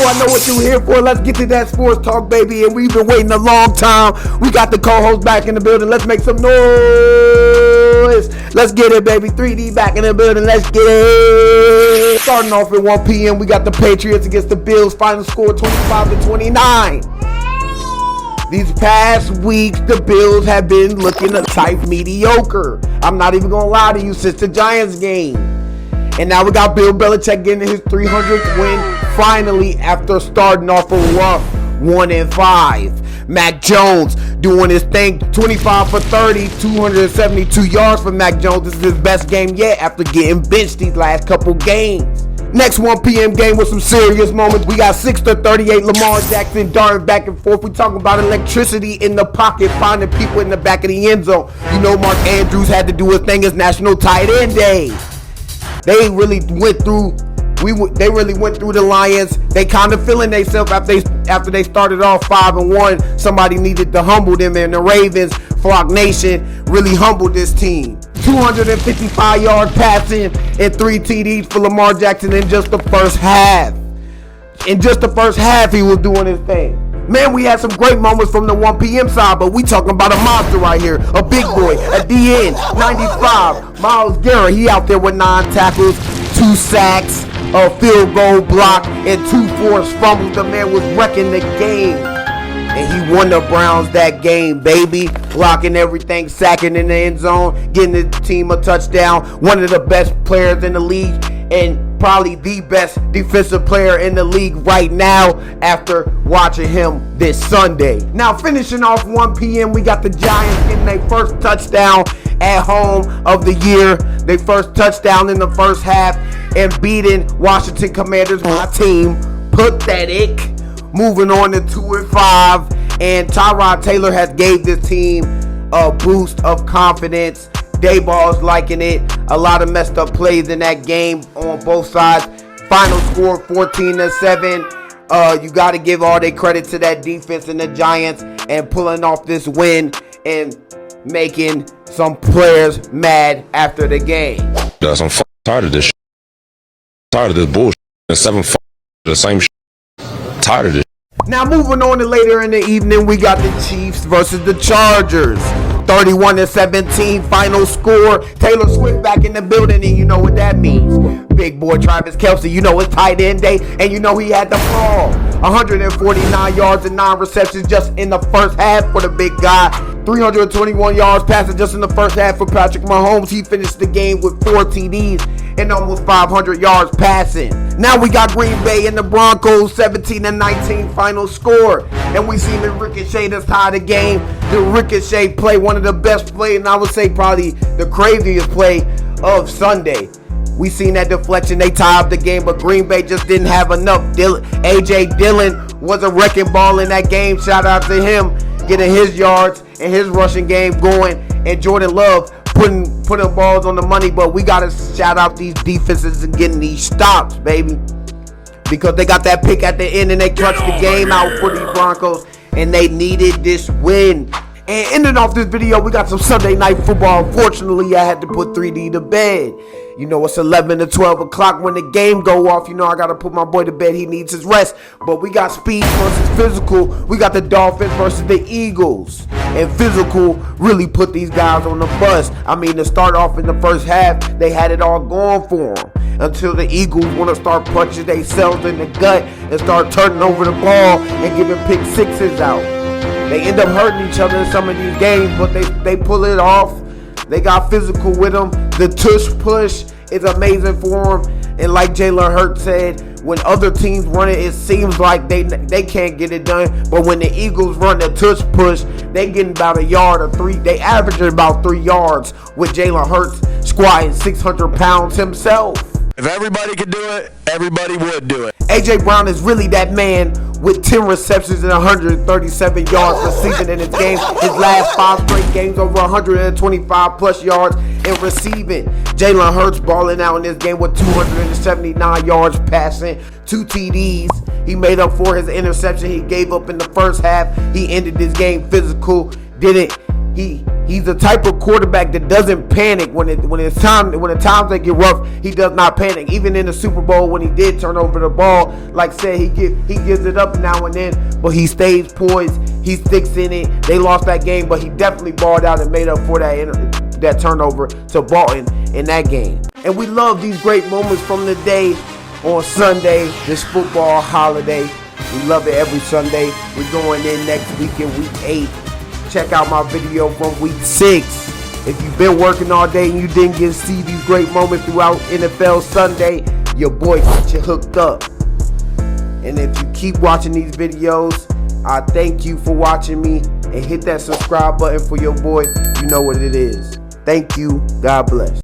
I know what you're here for. Let's get to that sports talk, baby. And we've been waiting a long time. We got the co-host back in the building. Let's make some noise. Let's get it, baby. 3D back in the building. Let's get it. Starting off at 1 p.m., we got the Patriots against the Bills. Final score 25-29. These past weeks, the Bills have been looking a type mediocre. I'm not even going to lie to you, since the Giants game. And now we got Bill Belichick getting his 300th win finally after starting off a rough 1-5. Mac Jones doing his thing, 25 for 30, 272 yards for Mac Jones. This is his best game yet after getting benched these last couple games. Next 1 p.m. game with some serious moments. We got 6-38 Lamar Jackson darting back and forth. We talking about electricity in the pocket, finding people in the back of the end zone. You know Mark Andrews had to do his thing as National Tight End Day. They really went through the Lions. They kind of feeling themselves after they started off 5-1. Somebody needed to humble them, and the Ravens, Flock Nation, really humbled this team. 255 yards passing and 3 TDs for Lamar Jackson in just the first half. In just the first half, he was doing his thing. Man, we had some great moments from the 1 p.m. side, but we talking about a monster right here. A big boy, a DN, 95, Myles Garret. He out there with 9 tackles, 2 sacks, a field goal block, and 2 forced fumbles. The man was wrecking the game. And he won the Browns that game, baby. Blocking everything, sacking in the end zone, getting the team a touchdown. One of the best players in the league, and probably the best defensive player in the league right now after watching him this Sunday. Now finishing off 1 p.m., we got the Giants getting their first touchdown at home of the year. Their first touchdown in the first half and beating Washington Commanders, my team. Pathetic. Moving on to 2-5, and Tyrod Taylor has gave this team a boost of confidence. Dayball's liking it. A lot of messed up plays in that game on both sides. Final score 14-7. You got to give all the credit to that defense and the Giants and pulling off this win and making some players mad after the game. I'm tired of this shit. Tired of this bullshit. 7-5, the same shit. Tired of this. Now moving on to later in the evening, we got the Chiefs versus the Chargers. 31-17 final score. Taylor Swift back in the building, and you know what that means. Big boy Travis Kelce, you know it's tight end day, and you know he had the ball. 149 yards and 9 receptions just in the first half for the big guy. 321 yards passing just in the first half for Patrick Mahomes. He finished the game with 4 TDs and almost 500 yards passing. Now we got Green Bay and the Broncos, 17-19 final score. And we seen the Ricochet that's tied the game. The Ricochet play, one of the best plays, and I would say probably the craziest play of Sunday. We seen that deflection, they tied up the game, but Green Bay just didn't have enough. A.J. Dillon was a wrecking ball in that game. Shout out to him, getting his yards and his rushing game going. And Jordan Love putting balls on the money, but we got to shout out these defenses and getting these stops, baby. Because they got that pick at the end and they clutched the game out for these Broncos, and they needed this win. And ending off this video, we got some Sunday night football. Unfortunately, I had to put 3D to bed. You know, it's 11 to 12 o'clock when the game go off. You know, I got to put my boy to bed. He needs his rest. But we got speed versus physical. We got the Dolphins versus the Eagles. And physical really put these guys on the bus. I mean, to start off in the first half, they had it all going for them. Until the Eagles want to start punching themselves in the gut and start turning over the ball and giving pick sixes out. They end up hurting each other in some of these games, but they pull it off. They got physical with them. The tush push is amazing for them. And like Jalen Hurts said, when other teams run it, it seems like they can't get it done. But when the Eagles run the tush push, they getting about a yard or 3. They average about 3 yards with Jalen Hurts squatting 600 pounds himself. If everybody could do it, everybody would do it. A.J. Brown is really that man with 10 receptions and 137 yards this season in his game. His last 5 straight games over 125 plus yards in receiving. Jalen Hurts balling out in this game with 279 yards passing, 2 TDs. He made up for his interception he gave up in the first half. He ended this game physical. He He's the type of quarterback that doesn't panic when the times they get rough. He does not panic. Even in the Super Bowl when he did turn over the ball, like I said, he gives it up now and then, but he stays poised. He sticks in it. They lost that game, but he definitely balled out and made up for that turnover to Bolton in that game. And we love these great moments from the day on Sunday, this football holiday. We love it every Sunday. We're going in next week in week 8. Check out my video from week 6. If you've been working all day and you didn't get to see these great moments throughout NFL Sunday, your boy got you hooked up. And if you keep watching these videos, I thank you for watching me, and hit that subscribe button for your boy. You know what it is. Thank you. God bless.